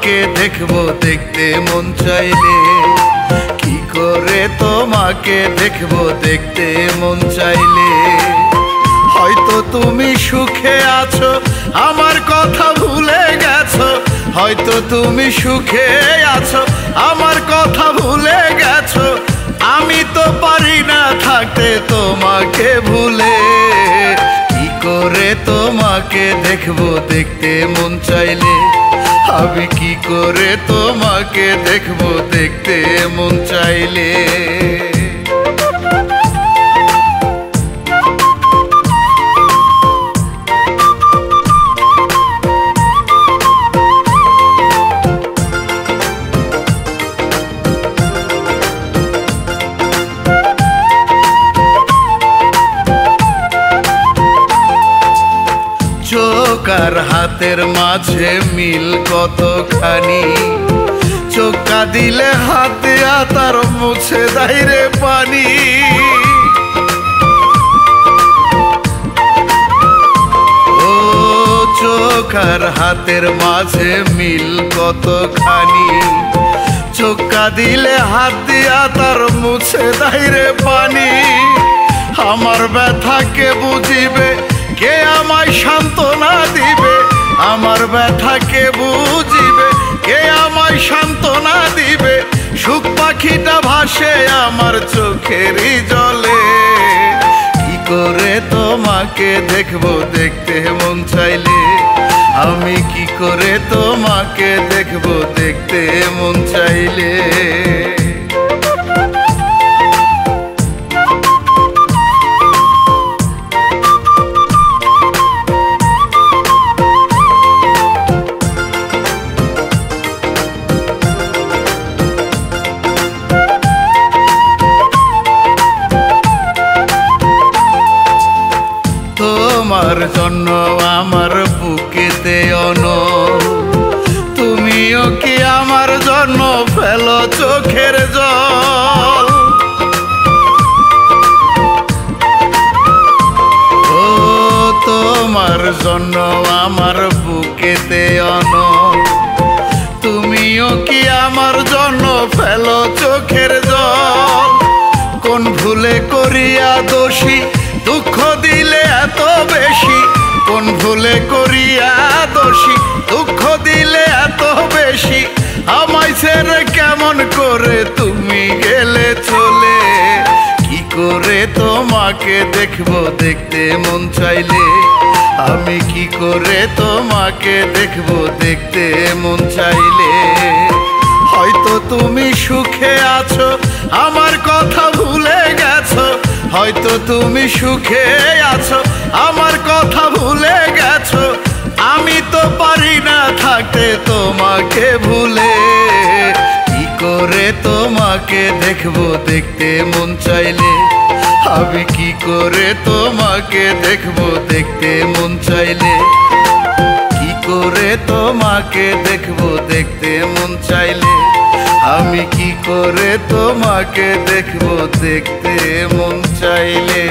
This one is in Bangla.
তোমাকে দেখবো দেখতে মন চাইলে, কি করে তোমাকে দেখবো দেখতে মন চাইলে। হয়তো তুমি সুখে আছো আমার কথা ভুলে গেছো, হয়তো তুমি সুখে আছো আমার কথা ভুলে গেছো। আমি তো পারি না থাকতে তোমাকে ভুলে, কি করে তোমাকে দেখবো দেখতে মন চাইলে, আমি কি করে তোমাকে দেখবো দেখতে মন চাইলে। চোখ আর হাতের মাঝে মিল কতখানি, চোখা দিলে হাতে তার মুছে দেয় রে পানি। ও চোখ আর হাতের মাঝে মিল কতখানি, চোখা দিলে হাতে তার মুছে দেয় রে পানি। আমার ব্যথা কে বুঝিবে, কে আমায় সান্ত্বনা দিবে, আমার ব্যথা কে বুঝিবে, কে আমায় সান্ত্বনা দিবে। সুখ পাখিটা ভাসে আমার চোখেরই জলে, কি করে তোমাকে দেখবো দেখতে মন চাইলে, আমি কি করে তোমাকে দেখবো দেখতে মন চাইলে। তোমার জন্য আমার বুকেতে অনল, তুমিও কি আমার জন্য ফেলো চোখের জল। ও তোমার জন্য আমার বুকেতে অনল, তুমিও কি আমার জন্য ফেলো চোখের জল। কোন ভুলে করিয়া দোষী দুঃখ দিলে এত বেশি, কোন ভুলে করিয়া দোষী দুঃখ দিলে এত বেশি। আমায় ছেড়ে কেমন করে তুমি গেলে চলে, কি করে তোমাকে দেখবো দেখতে মন চাইলে, আমি কি করে তোমাকে দেখবো দেখতে মন চাইলে। হয়তো তুমি সুখে আছো আমার কথা ভুলে গেছো, হয়তো তুমি সুখে আছো আমার কথা ভুলে গেছো। আমি তো পারি না থাকতে তোমাকে ভুলে, কি করে তোমাকে দেখবো দেখতে মন চাইলে, আমি কি করে তোমাকে দেখবো দেখতে মন চাইলে, কি করে তোমাকে দেখবো দেখতে মন চাইলে, আমি কি করে তোমাকে দেখবো দেখতে মন চাইলে।